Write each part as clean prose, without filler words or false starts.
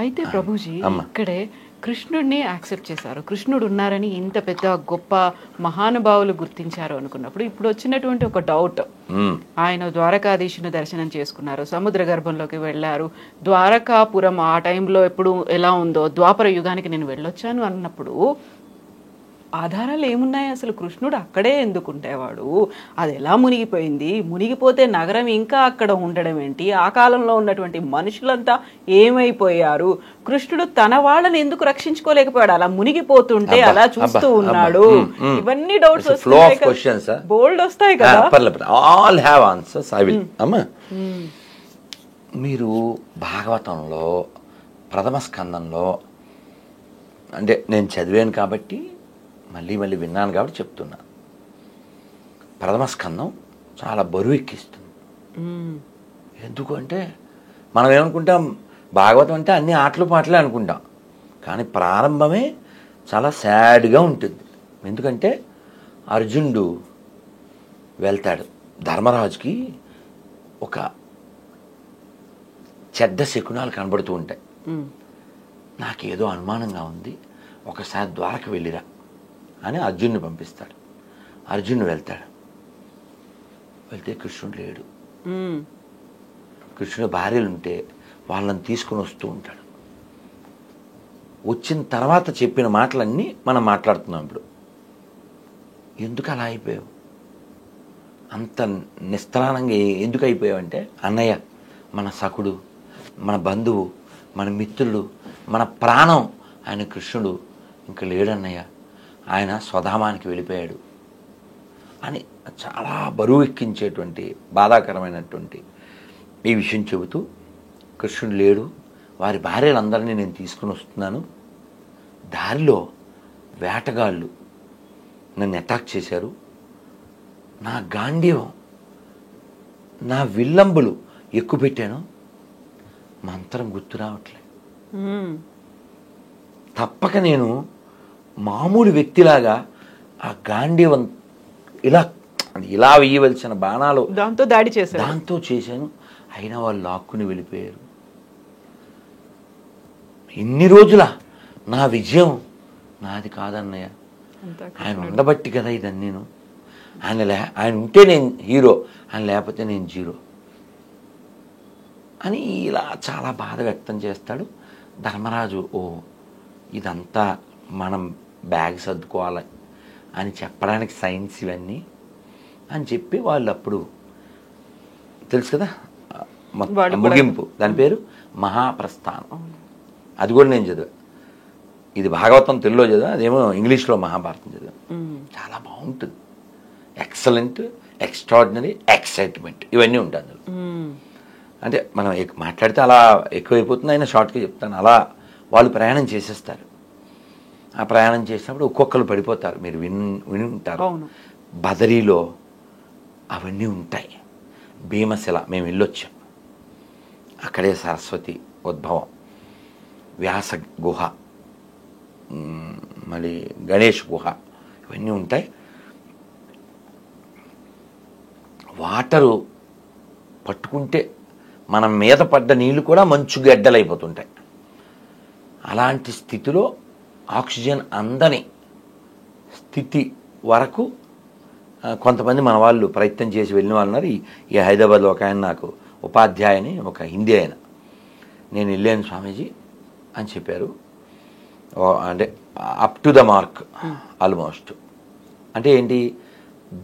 అయితే ప్రభుజీ అమ్మ. ఇక్కడే కృష్ణుడిని యాక్సెప్ట్ చేశారు, కృష్ణుడు ఉన్నారని ఇంత పెద్ద గొప్ప మహానుభావులు గుర్తించారు అనుకున్నప్పుడు ఇప్పుడు వచ్చినటువంటి ఒక డౌట్, ఆయన ద్వారకాధీశుని దర్శనం చేసుకున్నారు, సముద్ర గర్భంలోకి వెళ్ళారు, ద్వారకాపురం ఆ టైంలో ఎప్పుడు ఎలా ఉందో ద్వాపర యుగానికి నేను వెళ్ళొచ్చాను అన్నప్పుడు ఆధారాలు ఏమున్నాయి? అసలు కృష్ణుడు అక్కడే ఎందుకు ఉండేవాడు? అది ఎలా మునిగిపోయింది? మునిగిపోతే నగరం ఇంకా అక్కడ ఉండడం ఏంటి? ఆ కాలంలో ఉన్నటువంటి మనుషులంతా ఏమైపోయారు? కృష్ణుడు తన వాళ్ళని ఎందుకు రక్షించుకోలేకపోయాడు? అలా మునిగిపోతుంటే అలా చూస్తూ ఉన్నాడు. ఇవన్నీ డౌట్స్ వస్తాయి, బోల్డ్ వస్తాయి కదా. All have answers. I will. అమ్మా, మీరు భాగవతంలో ప్రథమ స్కందంలో, అంటే నేను చదివాను కాబట్టి మళ్ళీ మళ్ళీ విన్నాను కాబట్టి చెప్తున్నా, ప్రథమ స్కందం చాలా బరువు ఎక్కిస్తుంది. ఎందుకు అంటే మనం ఏమనుకుంటాం, భాగవతం అంటే అన్ని ఆటలు పాటలే అనుకుంటాం, కానీ ప్రారంభమే చాలా సాడ్గా ఉంటుంది. ఎందుకంటే అర్జునుడు వెళ్తాడు, ధర్మరాజుకి ఒక చెడ్డ శకునాలు కనబడుతూ ఉంటాయి. నాకేదో అనుమానంగా ఉంది, ఒకసారి ద్వారక వెళ్ళిరా అని అర్జునుని పంపిస్తాడు. అర్జునుడు వెళ్తాడు, వెళ్తే కృష్ణుడు లేడు. కృష్ణుడు భార్యలు ఉంటే వాళ్ళని తీసుకుని వస్తూ ఉంటాడు. వచ్చిన తర్వాత చెప్పిన మాటలన్నీ మనం మాట్లాడుతున్నాం ఇప్పుడు. ఎందుకు అలా అయిపోయావు, అంత నిస్త్రాణంగా ఎందుకు అయిపోయావు అంటే, అన్నయ్య మన సఖుడు, మన బంధువు, మన మిత్రుడు, మన ప్రాణం ఆయన కృష్ణుడు ఇంక లేడన్నయ్య, ఆయన స్వధామానికి వెళ్ళిపోయాడు అని చాలా బరువు ఎక్కించేటువంటి బాధాకరమైనటువంటి ఈ విషయం చెబుతూ, కృష్ణుడు లేడు, వారి భార్యలందరినీ నేను తీసుకుని వస్తున్నాను, దారిలో వేటగాళ్ళు నన్ను అటాక్ చేశారు, నా గాంధీవం నా విల్లంబులు ఎక్కువ పెట్టాను, మంత్రం గుర్తు రావట్లే, తప్పక నేను మామూలు వ్యక్తిలాగా ఆ గాంధీవం ఇలా ఇలా వేయవలసిన బాణాలు దాంతో దాడి చేశాను, దాంతో చేశాను, అయినా వాళ్ళు లాక్కుని వెళ్ళిపోయారు. ఇన్ని రోజుల నా విజయం నాది కాదన్నయ్య, ఆయన ఉండబట్టి కదా ఇదని, నేను ఆయన ఉంటే నేను హీరో, ఆయన లేకపోతే నేను జీరో అని ఇలా చాలా బాధ వ్యక్తం చేస్తాడు. ధర్మరాజు ఓ ఇదంతా మనం బ్యాగ్ సర్దుకోవాలి అని చెప్పడానికి సైన్స్ ఇవన్నీ అని చెప్పి వాళ్ళు అప్పుడు తెలుసు కదా ముగింపు, దాని పేరు మహాప్రస్థానం. అది కూడా నేను చదివా, ఇది భాగవతం తెలుగులో చదివా, అదేమో ఇంగ్లీష్లో మహాభారతం చదివా. చాలా బాగుంటుంది, ఎక్సలెంట్, ఎక్స్ట్రాడినరీ, ఎక్సైట్మెంట్ ఇవన్నీ ఉంటాయి అందులో. అంటే మనం మాట్లాడితే అలా ఎక్కువైపోతుంది, అయినా షార్ట్గా చెప్తాను. అలా వాళ్ళు ప్రయాణం చేసేస్తారు. ఆ ప్రయాణం చేసినప్పుడు ఒక్కొక్కరు పడిపోతారు, మీరు విని ఉంటారు. బదరీలో అవన్నీ ఉంటాయి. భీమశిల మేము వెళ్ళొచ్చాం, అక్కడే సరస్వతి ఉద్భవం, వ్యాస గుహ, మళ్ళీ గణేష్ గుహ, ఇవన్నీ ఉంటాయి. వాటరు పట్టుకుంటే మనం మీద పడ్డ నీళ్ళు కూడా మంచు గడ్డలైపోతుంటాయి. అలాంటి స్థితిలో ఆక్సిజన్ అందని స్థితి వరకు కొంతమంది మన వాళ్ళు ప్రయత్నం చేసి వెళ్ళిన వాళ్ళు ఉన్నారు. ఈ హైదరాబాద్లో ఒక ఆయన నాకు ఉపాధ్యాయుని, ఒక హిందీ ఆయన, నేను వెళ్ళాను స్వామీజీ అని చెప్పారు. అంటే up to the mark almost. అంటే ఏంటి,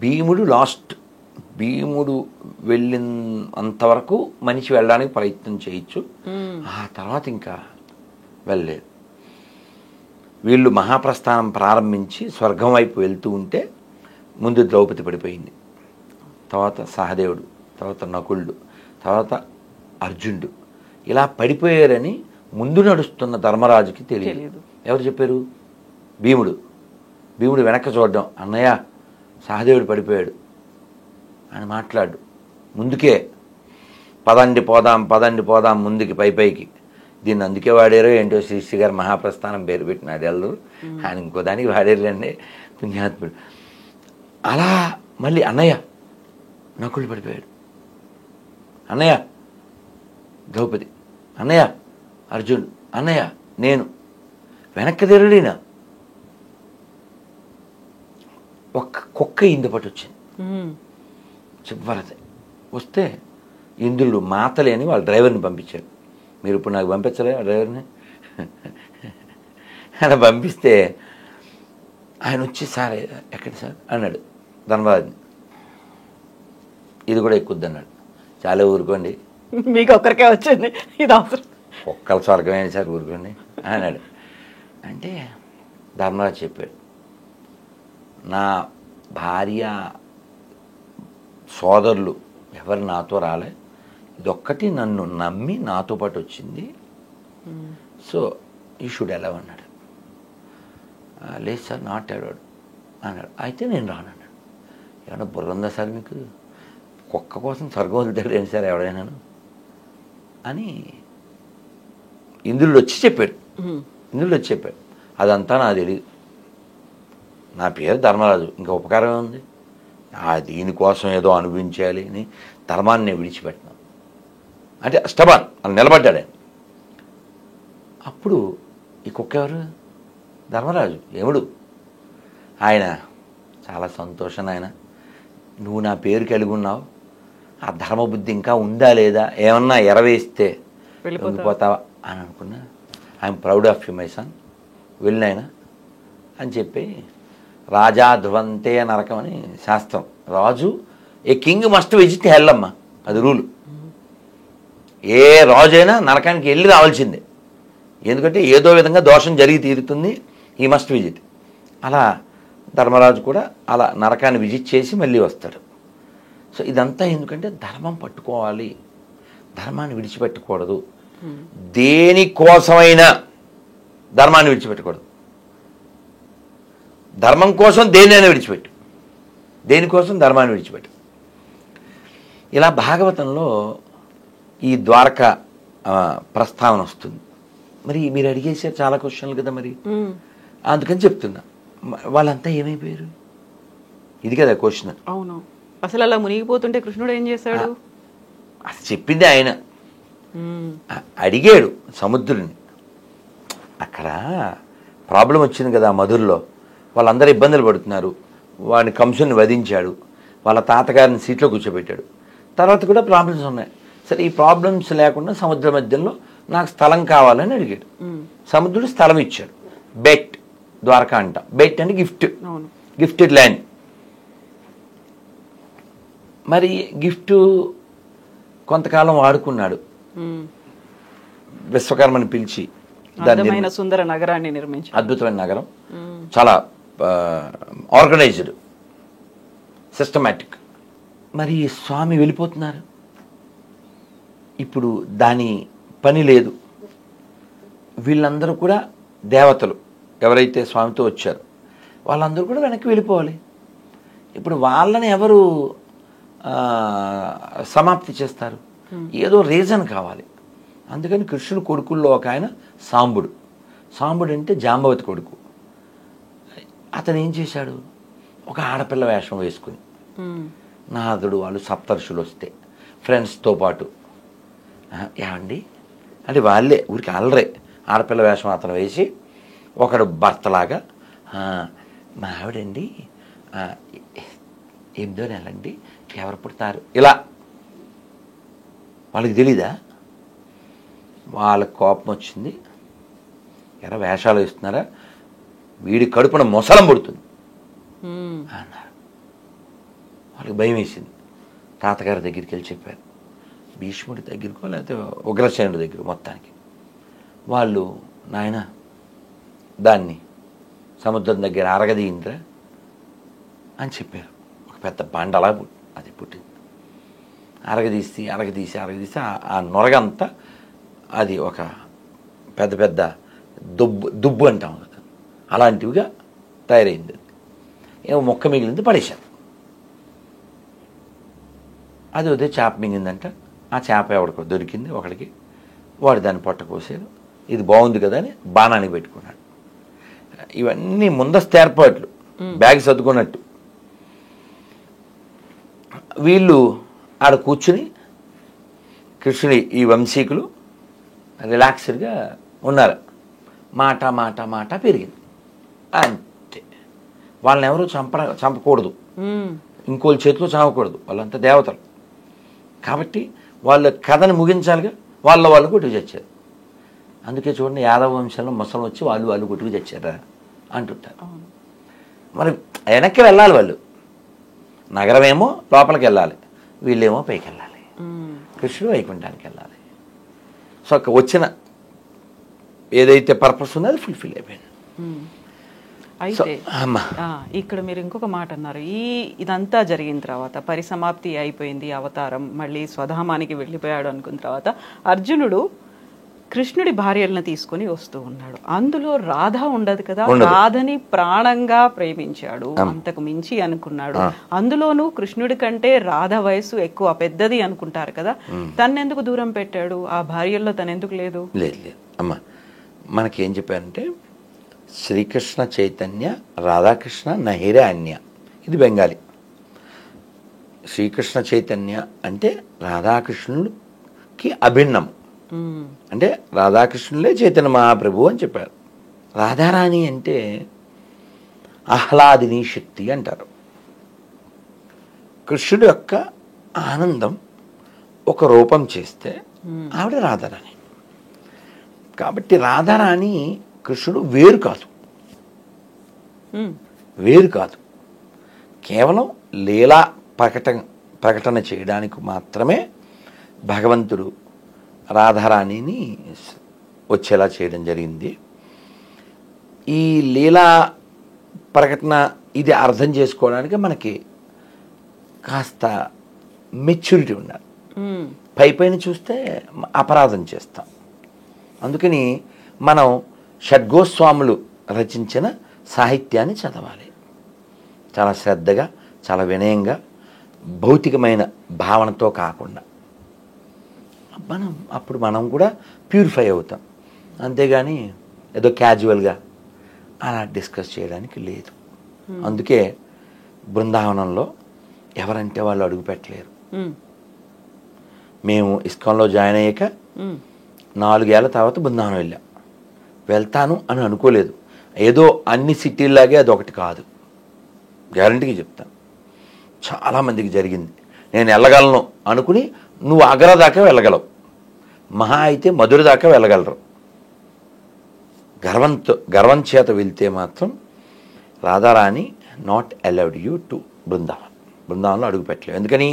భీముడు వెళ్ళిన అంతవరకు మనిషి వెళ్ళడానికి ప్రయత్నం చేయొచ్చు, ఆ తర్వాత ఇంకా వెళ్ళలేదు. వీళ్ళు మహాప్రస్థానం ప్రారంభించి స్వర్గం వైపు వెళ్తూ ఉంటే ముందు ద్రౌపది పడిపోయింది, తర్వాత సహదేవుడు, తర్వాత నకులుడు, తర్వాత అర్జునుడు, ఇలా పడిపోయారని ముందు నడుస్తున్న ధర్మరాజుకి తెలియదు. ఎవరు చెప్పారు? భీముడు వెనక్కి చూడడం, అన్నయ్య సహదేవుడు పడిపోయాడు అని మాట్లాడు, ముందుకే పదండి పోదాం ముందుకి పైకి. దీన్ని అందుకే వాడారో ఏంటో శ్రీశ్రీ గారు మహాప్రస్థానం పేరు పెట్టినాడు ఎల్లరు, ఆయన ఇంకో దానికి వాడారులేండి పుణ్యాత్ముడు. అలా మళ్ళీ అన్నయ్య నకులు పడిపోయాడు, అన్నయ్య ద్రౌపది, అన్నయ్య అర్జున్ అన్నయ్య నేను వెనక్కి తిరగడినా ఒక్క కుక్క ఇందు పట్టు వచ్చింది చివరిది. వస్తే ఇంద్రుడు మాతలే అని వాళ్ళ డ్రైవర్ని పంపించారు. మీరు ఇప్పుడు నాకు పంపించలే ఆ డ్రైవర్ని అలా పంపిస్తే ఆయన వచ్చి సార్ ఎక్కడ సార్ అన్నాడు ధనరాజ్ని. ఇది కూడా ఎక్కుద్ది అన్నాడు. చాలా ఊరుకోండి, మీకు ఒక్కరికే వచ్చింది, ఇది అవసరం. ఒక్కల స్వర్గమైన సార్ ఊరుకోండి అన్నాడు. అంటే ధర్మరాజు చెప్పాడు, నా భార్య సోదరులు ఎవరు నాతో రాలే, ఇదొక్కటి నన్ను నమ్మి నాతో పాటు వచ్చింది, సో ఈ షుడ్ ఎలా అన్నాడు. లేదు సార్ నాట్ అడాడు అన్నాడు. అయితే నేను రానన్నాడు. ఏమన్నా బుర్ర ఉందా సార్ మీకు, కుక్క కోసం స్వర్గం వదులుతాడు ఏంటి సార్ ఎవడైనాను అని ఇంద్రుడు వచ్చి చెప్పాడు. ఇంద్రుడు వచ్చి చెప్పాడు, అదంతా నాకు తెలియదు, నా పేరు ధర్మరాజు, ఇంకా ఉపకారం ఉంది, దీనికోసం ఏదో అనుభవించాలి అని ధర్మాన్ని నేను విడిచిపెట్టినాను అంటే స్టబాన్ అని నిలబడ్డాడు ఆయన. అప్పుడు ఈ కుక్క ఎవరు, ధర్మరాజు యముడు. ఆయన చాలా సంతోషం, ఆయన నువ్వు నా పేరు కలిగి ఉన్నావు, ఆ ధర్మబుద్ధి ఇంకా ఉందా లేదా, ఏమన్నా ఎరవేస్తే వెళ్ళిపోతావా అని అనుకున్నా. I'm proud of you my son, వెళ్ళినాయన అని చెప్పి రాజా ధ్రువంతే నరకం అని శాస్త్రం. రాజు a king must visit hell అమ్మ, అది రూలు. ఏ రాజు అయినా నరకానికి వెళ్ళి రావాల్సిందే, ఎందుకంటే ఏదో విధంగా దోషం జరిగి తీరుతుంది, ఈ మస్ట్ విజిట్. అలా ధర్మరాజు కూడా అలా నరకాన్ని విజిట్ చేసి మళ్ళీ వస్తాడు. సో ఇదంతా ఎందుకంటే ధర్మం పట్టుకోవాలి, ధర్మాన్ని విడిచిపెట్టకూడదు, దేనికోసమైనా ధర్మాన్ని విడిచిపెట్టకూడదు. ధర్మం కోసం దేన్నైనా విడిచిపెట్టు, దేనికోసం ధర్మాన్ని విడిచిపెట్టు. ఇలా భాగవతంలో ఈ ద్వారక ప్రస్తావన వస్తుంది. మరి మీరు అడిగేసారు చాలా క్వశ్చన్లు కదా, మరి అందుకని చెప్తున్నా, వాళ్ళంతా ఏమైపోయారు, ఇది కదా క్వశ్చన్. అవును, అసలు అలా మునిగిపోతుంటే కృష్ణుడు ఏం చేశాడు, అసలు చెప్పింది ఆయన. అడిగాడు సముద్రుడిని, అక్కడ ప్రాబ్లం వచ్చింది కదా మధురలో, వాళ్ళందరూ ఇబ్బందులు పడుతున్నారు, వాడిని కంసుని వధించాడు, వాళ్ళ తాతగారిని సీట్లో కూర్చోబెట్టాడు, తర్వాత కూడా ప్రాబ్లమ్స్ ఉన్నాయి. సరే ఈ ప్రాబ్లమ్స్ లేకుండా సముద్ర మధ్యలో నాకు స్థలం కావాలని అడిగాడు. సముద్రుడు స్థలం ఇచ్చాడు, బెట్ ద్వారకా అంట. బెట్ అంటే గిఫ్ట్, గిఫ్టెడ్ ల్యాండ్. మరి గిఫ్ట్ కొంతకాలం వాడుకున్నాడు, విశ్వకర్మని పిలిచి అద్భుతమైన సుందర నగరాన్ని నిర్మించాడు. అద్భుతమైన నగరం, చాలా ఆర్గనైజ్డ్, సిస్టమాటిక్. మరి స్వామి వెళ్ళిపోతున్నారు, ఇప్పుడు దాని పని లేదు. వీళ్ళందరూ కూడా దేవతలు ఎవరైతే స్వామితో వచ్చారో వాళ్ళందరూ కూడా వెనక్కి వెళ్ళిపోవాలి. ఇప్పుడు వాళ్ళని ఎవరు సమాప్తి చేస్తారు, ఏదో రీజన్ కావాలి. అందుకని కృష్ణుడు కొడుకుల్లో ఒక ఆయన సాంబుడు. సాంబుడు అంటే జాంబవతి కొడుకు. అతను ఏం చేశాడు, ఒక ఆడపిల్ల వేషం వేసుకుని, నారదుడు వాళ్ళు సప్తర్షులు వస్తే ఫ్రెండ్స్తో పాటు, ఏమండి అంటే వాళ్ళే ఊరికి అల్లరే ఆడపిల్ల వేషం అతను వేసి, ఒకడు భర్తలాగా, మా ఆవిడండి 8వ నెలండి, ఎవరు పుడతారు, ఇలా. వాళ్ళకి తెలీదా, వాళ్ళకి కోపం వచ్చింది, ఎరా వేషాలు వేస్తున్నారా, వీడి కడుపున మొసలం పుడుతుంది అన్నారు. వాళ్ళకి భయం వేసింది. తాతగారి దగ్గరికి వెళ్ళి చెప్పారు, భీష్ముడి దగ్గరకో లేకపోతే ఉగ్రసేనుడి దగ్గర, మొత్తానికి వాళ్ళు నాయన దాన్ని సముద్రం దగ్గర అరగదీయిందిరా అని చెప్పారు. ఒక పెద్ద బండలా అది పుట్టింది. అరగదీసి ఆ నొరగంతా అది ఒక పెద్ద పెద్ద దుబ్బు అంటాం కదా, అలాంటివిగా తయారైంది. ఏమో మొక్క మిగిలింది, పడేశారు. అది వదే చేప మింగిందంట. ఆ చేప ఎవడికో దొరికింది ఒకడికి, వాడు దాన్ని పొట్ట కోసాడు. ఇది బాగుంది కదా అని బాణానికి పెట్టుకున్నాడు. ఇవన్నీ ముందస్తు ఏర్పాట్లు, బ్యాగ్ సర్దుకున్నట్టు. వీళ్ళు ఆడ కూర్చుని కృష్ణుడి ఈ వంశీకులు రిలాక్స్డ్గా ఉన్నారు. మాట మాట మాట పెరిగింది అంతే. వాళ్ళని ఎవరు చంపకూడదు, ఇంకోళ్ళ చేతిలో చావకూడదు, వాళ్ళంతా దేవతలు కాబట్టి వాళ్ళ కథని ముగించాలిగా. వాళ్ళు కొట్టుకు చచ్చారు. అందుకే చూడండి, యాదవ వంశంలో ముసలు వచ్చి వాళ్ళు కొట్టుకు చచ్చారా అంటుంటారు. మరి వెనక్కి వెళ్ళాలి వాళ్ళు. నగరమేమో లోపలికి వెళ్ళాలి, వీళ్ళేమో పైకి వెళ్ళాలి. కృష్ణుడు వైకుంఠానికి వెళ్ళాలి. సో వచ్చిన ఏదైతే పర్పస్ ఉందో అది ఫుల్ఫిల్ అయిపోయింది. అయితే ఇక్కడ మీరు ఇంకొక మాట అన్నారు, ఇదంతా జరిగిన తర్వాత పరిసమాప్తి అయిపోయింది, అవతారం మళ్ళీ స్వధామానికి వెళ్ళిపోయాడు అనుకున్న తర్వాత అర్జునుడు కృష్ణుడి భార్యలను తీసుకొని వస్తూ ఉన్నాడు. అందులో రాధ ఉండదు కదా. రాధని ప్రాణంగా ప్రేమించాడు, అంతకు మించి అనుకున్నాడు. అందులోనూ కృష్ణుడి కంటే రాధ వయసు ఎక్కువ, పెద్దది అనుకుంటారు కదా. తనెందుకు దూరం పెట్టాడు? ఆ భార్యల్లో తనెందుకు లేదు? లేదు అమ్మా, మనకేం చెప్పారంటే శ్రీకృష్ణ చైతన్య రాధాకృష్ణ నహిరే అన్య. ఇది బెంగాలీ. శ్రీకృష్ణ చైతన్య అంటే రాధాకృష్ణుడికి అభిన్నం, అంటే రాధాకృష్ణులే చైతన్య మహాప్రభు అని చెప్పారు. రాధారాణి అంటే ఆహ్లాదిని శక్తి అంటారు. కృష్ణుడు యొక్క ఆనందం ఒక రూపం చేస్తే ఆవిడ రాధారాణి. కాబట్టి రాధారాణి కృష్ణుడు వేరు కాదు, కేవలం లీలా ప్రకటన చేయడానికి మాత్రమే భగవంతుడు రాధారాణిని వచ్చేలా చేయడం జరిగింది. ఈ లీలా ప్రకటన ఇది అర్థం చేసుకోవడానికి మనకి కాస్త మెచ్యూరిటీ ఉండాలి. పైపైన చూస్తే అపరాధం చేస్తాం. అందుకని మనం షడ్గోస్వాములు రచించిన సాహిత్యాన్ని చదవాలి. చాలా శ్రద్ధగా, చాలా వినయంగా, భౌతికమైన భావనతో కాకుండా అప్పుడు మనం కూడా ప్యూరిఫై అవుతాం. అంతేగాని ఏదో క్యాజువల్గా అలా డిస్కస్ చేయడానికి లేదు. అందుకే బృందావనంలో ఎవరంటే వాళ్ళు అడుగు పెట్టలేరు. మేము ఇస్కాన్లో జాయిన్ అయ్యాక 4 ఏళ్ల తర్వాత బృందావనం వెళ్తాను అని అనుకోలేదు. ఏదో అన్ని సిటీల్లాగే అదొకటి కాదు, గ్యారంటీగా చెప్తాను. చాలామందికి జరిగింది. నేను వెళ్ళగలను అనుకుని నువ్వు ఆగ్రా దాకా వెళ్ళగలవు, మహా అయితే మధుర దాకా వెళ్ళగలరు. గర్వం చేత వెళ్తే మాత్రం Radharani not allowed you to బృందావనంలో అడుగు పెట్టలేవు. ఎందుకని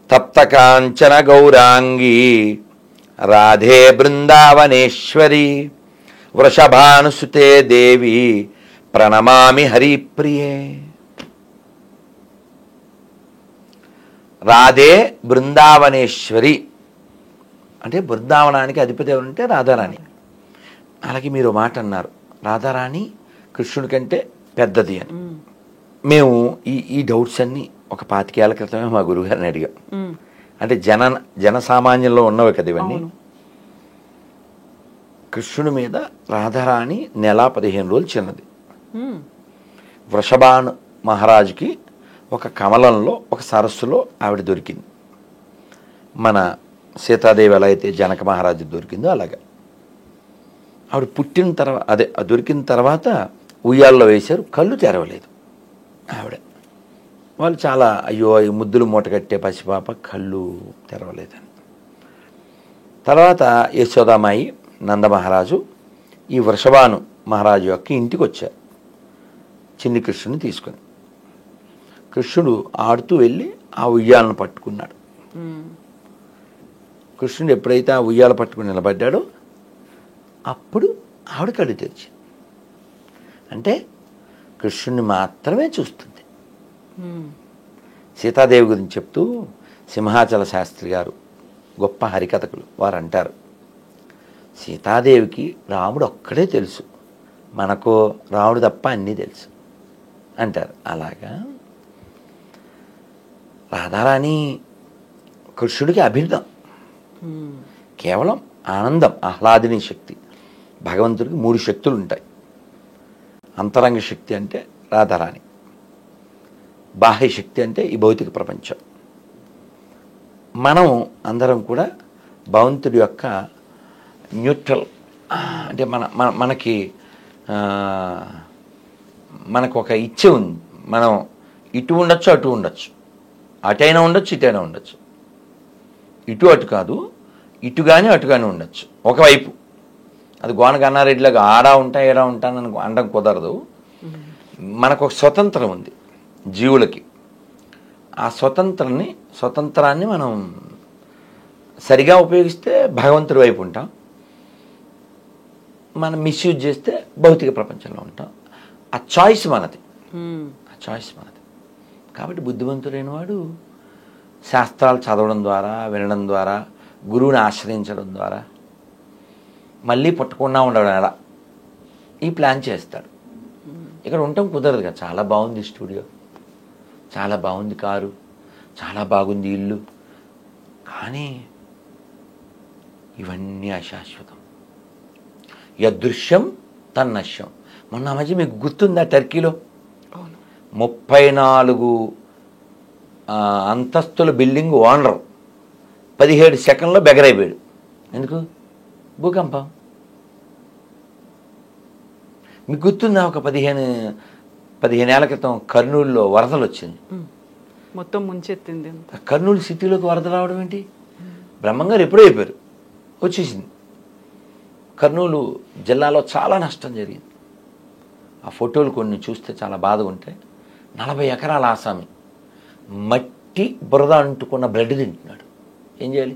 తప్త కాంచన గౌరాంగి రాధే బృందావనేశ్వరి వృషభానుసుతే దేవి ప్రణమామి హరిప్రియే. రాధే బృందావనేశ్వరి అంటే బృందావనానికి అధిపతి ఎవరంటే రాధారాణి. అలాగే మీరు మాట అన్నారు, రాధారాణి కృష్ణుడి కంటే పెద్దది అని. మేము ఈ డౌట్స్ అన్నీ ఒక 25 ఏళ్ల క్రితమే మా గురువుగారిని అడిగాం. అంటే జనసామాన్యంలో ఉన్నవి కదా ఇవన్నీ. కృష్ణుడి మీద రాధారాణి నెల 15 రోజులు చిన్నది. వృషభాను మహారాజుకి ఒక కమలంలో ఒక సరస్సులో ఆవిడ దొరికింది. మన సీతాదేవి ఎలా అయితే జనక మహారాజు దొరికిందో అలాగా ఆవిడ పుట్టిన తర్వాత దొరికిన తర్వాత ఉయ్యాల్లో వేశారు, కళ్ళు తెరవలేదు ఆవిడ. వాళ్ళు చాలా అయ్యో ఈ ముద్దులు మూటగట్టే పసిపాప కళ్ళు తెరవలేదని. తర్వాత యశోదామాయి నందమహారాజు ఈ వృషభాను మహారాజు యొక్క ఇంటికి వచ్చారు చిన్ని కృష్ణుని తీసుకొని. కృష్ణుడు ఆడుతూ వెళ్ళి ఆ ఉయ్యాలను పట్టుకున్నాడు. కృష్ణుడు ఎప్పుడైతే ఆ ఉయ్యాల పట్టుకుని నిలబడ్డాడో అప్పుడు ఆవిడ కళ్ళు తెరిచింది. అంటే కృష్ణుడిని మాత్రమే చూస్తుంది. సీతాదేవి గురించి చెప్తూ సింహాచల శాస్త్రి గారు గొప్ప హరికథకులు వారు అంటారు, సీతాదేవికి రాముడు ఒక్కడే తెలుసు, మనకు రాముడు తప్ప అన్నీ తెలుసు అంటారు. అలాగా రాధారాణి కృష్ణుడికి అభిన్నం, కేవలం ఆనందం, ఆహ్లాదిని శక్తి. భగవంతుడికి 3 శక్తులు ఉంటాయి. అంతరంగ శక్తి అంటే రాధారాణి, బాహ్య శక్తి అంటే ఈ భౌతిక ప్రపంచం. మనం అందరం కూడా భగవంతుడి యొక్క న్యూట్రల్, అంటే మనకి మనకు ఒక ఇచ్చే ఉంది. మనం ఇటు ఉండొచ్చు, అటు ఉండొచ్చు, అటైనా ఉండొచ్చు, ఇటైనా ఉండొచ్చు. ఇటు అటు కాదు, ఇటు కానీ అటు కానీ ఉండొచ్చు ఒకవైపు. అది గోన గన్నారెడ్డిలాగా ఆడా ఉంటా ఏడా ఉంటానని అనడం కుదరదు. మనకు ఒక స్వతంత్రం ఉంది జీవులకి. ఆ స్వతంత్రాన్ని మనం సరిగా ఉపయోగిస్తే భగవంతుడి వైపు ఉంటాం, మనం మిస్యూజ్ చేస్తే భౌతిక ప్రపంచంలో ఉంటాం. ఆ చాయిస్ మనది. కాబట్టి బుద్ధిమంతుడైన వాడు శాస్త్రాలు చదవడం ద్వారా, వినడం ద్వారా, గురువుని ఆశ్రయించడం ద్వారా, మళ్ళీ పుట్టకుండా ఉండడం ఎలా ఈ ప్లాన్ చేస్తాడు. ఇక్కడ ఉండటం కుదరదు కదా. చాలా బాగుంది స్టూడియో, చాలా బాగుంది కారు, చాలా బాగుంది ఇల్లు, కానీ ఇవన్నీ అశాశ్వతం. యదృశ్యం తన్నశ్యం. మొన్న మధ్య మీకు గుర్తుందా, టర్కీలో 34 అంతస్తుల బిల్డింగ్ ఓనర్ 17 సెకండ్లో బెగరైపోయాడు. ఎందుకు? భూకంపం. మీకు గుర్తుందా, ఒక 15 ఏళ్ల క్రితం కర్నూలులో వరదలు వచ్చింది, మొత్తం ముంచెత్తింది. కర్నూలు సిటీలోకి వరద రావడం ఏంటి? బ్రహ్మంగారు ఎప్పుడో అయిపోయారు, వచ్చేసింది. కర్నూలు జిల్లాలో చాలా నష్టం జరిగింది. ఆ ఫోటోలు కొన్ని చూస్తే చాలా బాధగా ఉంటాయి. 40 ఎకరాల ఆసామి మట్టి బురద అంటుకున్న బ్లడ్ తింటున్నాడు. ఏం చేయాలి?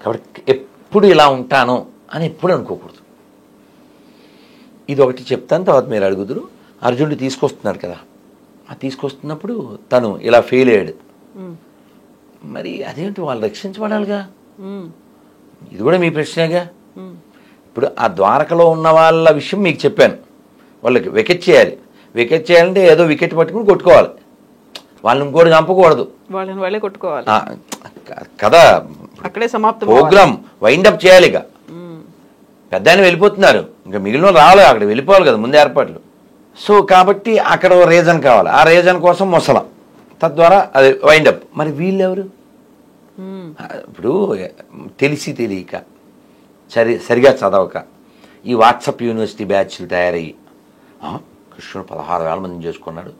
కాబట్టి ఎప్పుడు ఇలా ఉంటాను అని ఎప్పుడు అనుకోకూడదు. ఇది ఒకటి చెప్తాను, తర్వాత మీరు అడుగుదురు. అర్జునుడు తీసుకొస్తున్నాడు కదా, ఆ తీసుకొస్తున్నప్పుడు తను ఇలా ఫెయిల్ అయ్యాడు. మరి అదేంటి, వాళ్ళు రక్షించబడాలిగా. ఇది కూడా మీ ప్రశ్నేగా. ఇప్పుడు ఆ ద్వారకలో ఉన్న వాళ్ళ విషయం మీకు చెప్పాను. వాళ్ళకి వికెట్ చేయాలి. వికెట్ చేయాలంటే ఏదో వికెట్ పట్టుకుని కొట్టుకోవాలి, వాళ్ళని ఇంకోటి చంపకూడదు, వాళ్ళని వాళ్ళే కొట్టుకోవాలి కదా. అక్కడే సమాప్తం. ప్రోగ్రామ్ వైండప్ చేయాలి. ఇక పెద్ద ఆయన వెళ్ళిపోతున్నారు, ఇంకా మిగిలిన రావాలి, అక్కడ వెళ్ళిపోవాలి కదా, ముందు ఏర్పాట్లు. సో కాబట్టి అక్కడ రీజన్ కావాలి, ఆ రీజన్ కోసం మొసలం, తద్వారా అది వైండప్. మరి వీళ్ళెవరు? ఇప్పుడు తెలిసి తెలియక, సరిగా చదవక, ఈ వాట్సాప్ యూనివర్సిటీ బ్యాచ్లు తయారయ్యి కృష్ణుడు 16,000 మందిని చేసుకున్నాడు,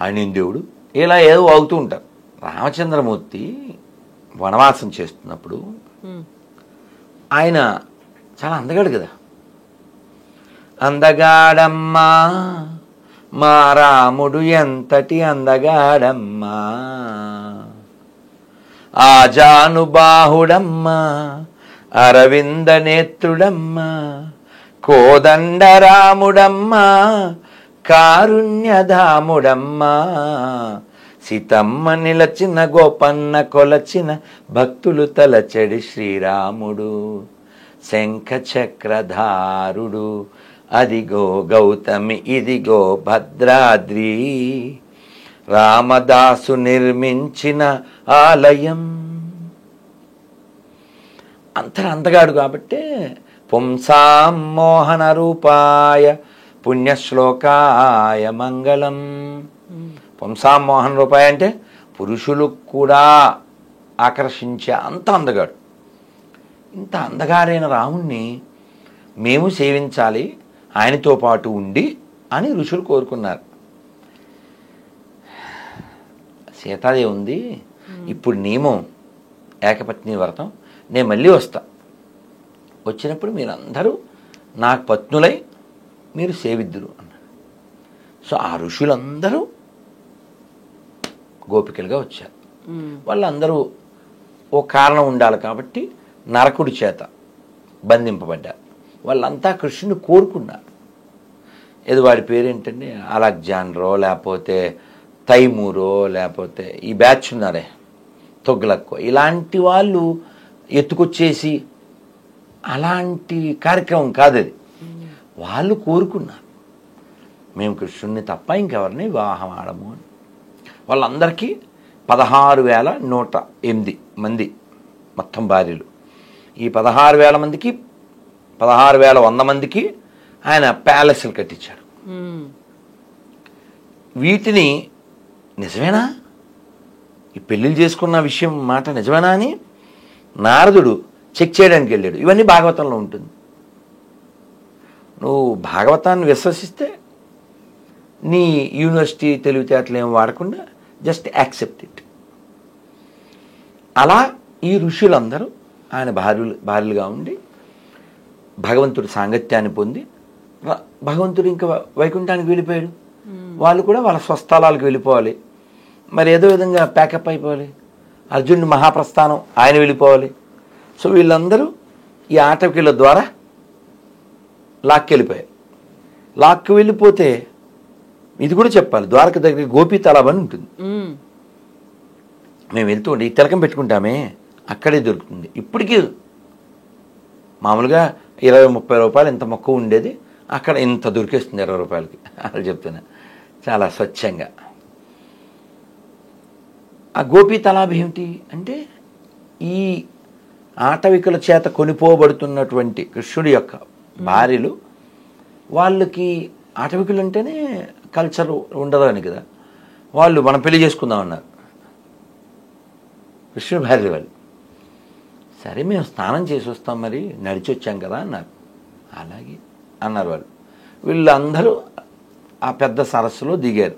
ఆయన దేవుడు, ఇలా ఏదో అవుతూ ఉంటారు. రామచంద్రమూర్తి వనవాసం చేస్తున్నప్పుడు ఆయన చాలా అందగాడు కదా. అందగాడమ్మా మా రాముడు ఎంతటి అందగాడమ్మా, ఆజానుబాహుడమ్మా అరవింద నేత్రుడమ్మా, కోదండరాముడమ్మా కారుణ్యధాముడమ్మా, సీతమ్మ నిలచిన గోపన్న కొలచిన భక్తులు తలచెడి శ్రీరాముడు, శంఖ చక్రధారుడు, అదిగో గౌతమి ఇదిగో భద్రాద్రి, రామదాసు నిర్మించిన ఆలయం. అంతగాడు కాబట్టే పుంసాం మోహన రూపాయ పుణ్యశ్లోకాయ మంగళం. పుంసాం మోహన రూపాయ అంటే పురుషులు కూడా ఆకర్షించే అంత అందగాడు. ఇంత అందగాడైన రాముణ్ణి మేము సేవించాలి, ఆయనతో పాటు ఉండి అని ఋషులు కోరుకున్నారు. సీతాదేవి ఉంది, ఇప్పుడు నియమం ఏకపత్ని వ్రతం, నేను మళ్ళీ వస్తా, వచ్చినప్పుడు మీరందరూ నాకు పత్నులై మీరు సేవిద్దురు అన్నారు. సో ఆ ఋషులందరూ గోపికలుగా వచ్చారు. వాళ్ళందరూ ఓ కారణం ఉండాలి కాబట్టి నరకుడి చేత బంధింపబడ్డారు. వాళ్ళంతా కృష్ణుని కోరుకున్నారు. ఏదో వాడి పేరేంటండి, అలెగ్జాండరో లేకపోతే తైమూరో లేకపోతే ఈ బ్యాచ్ ఉన్నారే తొగ్లక్కో, ఇలాంటి వాళ్ళు ఎత్తుకొచ్చేసి అలాంటి కార్యక్రమం కాదు అది. వాళ్ళు కోరుకున్నారు మేము కృష్ణుడిని తప్ప ఇంకెవరిని వివాహం ఆడము అని. వాళ్ళందరికీ 16,108 మంది మొత్తం భార్యలు. ఈ 16,000 మందికి 16,100 మందికి ఆయన ప్యాలెస్లు కట్టించాడు. వీటిని నిజమేనా ఈ పెళ్ళిళ్ళు చేసుకున్న విషయం మాట నిజమేనా అని నారదుడు చెక్ చేయడానికి వెళ్ళాడు. ఇవన్నీ భాగవతంలో ఉంటుంది. నువ్వు భాగవతాన్ని విశ్వసిస్తే నీ యూనివర్సిటీ తెలివితేటలు ఏం వాడకుండా జస్ట్ యాక్సెప్ట్ ఇట్. అలా ఈ ఋషులందరూ ఆయన భార్యలుగా ఉండి భగవంతుడి సాంగత్యాన్ని పొంది భగవంతుడు ఇంకా వైకుంఠానికి వెళ్ళిపోయాడు. వాళ్ళు కూడా వాళ్ళ స్వస్థలాలకు వెళ్ళిపోవాలి. మరి ఏదో విధంగా ప్యాకప్ అయిపోవాలి. అర్జునుడి మహాప్రస్థానం ఆయన వెళ్ళిపోవాలి. సో వీళ్ళందరూ ఈ ఆటవికుల ద్వారా లాక్కెళ్ళిపోయారు. లాక్కి వెళ్ళిపోతే ఇది కూడా చెప్పాలి, ద్వారక దగ్గర గోపీ తలాబ్ అని ఉంటుంది. మేము వెళ్తూ ఉంటే ఈ తిలకం పెట్టుకుంటామే అక్కడే దొరుకుతుంది. ఇప్పటికీ మామూలుగా 20-30 రూపాయలు ఇంత మొక్క ఉండేది, అక్కడ ఇంత దొరికేస్తుంది 20 రూపాయలకి. అలా చెప్తున్నా, చాలా స్వచ్ఛంగా. ఆ గోపీ తలాబ్ ఏమిటి అంటే ఈ ఆటవికుల చేత కొనిపోబడుతున్నటువంటి కృష్ణుడి యొక్క భార్యలు, వాళ్ళకి ఆటవికులు అంటేనే కల్చర్ ఉండదు అని కదా, వాళ్ళు మనం పెళ్లి చేసుకుందాం అన్నారు కృష్ణుడి భార్య వాళ్ళు. సరే మేము స్నానం చేసి వస్తాం, మరి నడిచి వచ్చాం కదా అన్నారు. అలాగే అన్నారు వాళ్ళు. వీళ్ళందరూ ఆ పెద్ద సరస్సులో దిగారు.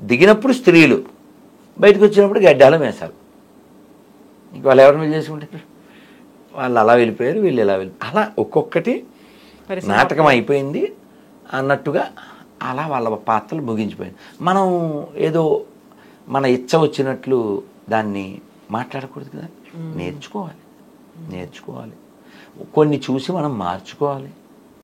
దిగినప్పుడు స్త్రీలు, బయటకు వచ్చినప్పుడు గడ్డాలు వేశారు. ఇంక వాళ్ళు ఎవరిని పెళ్లి చేసుకుంటారు? వాళ్ళు అలా వెళ్ళిపోయారు, వీళ్ళు ఎలా వెళ్ళిపోయారు. అలా ఒక్కొక్కటి నాటకం అయిపోయింది అన్నట్టుగా అలా వాళ్ళ పాత్రలు ముగించిపోయింది. మనం ఏదో మన ఇచ్చ వచ్చినట్లు దాన్ని మాట్లాడకూడదు కదా. నేర్చుకోవాలి. కొన్ని చూసి మనం మార్చుకోవాలి.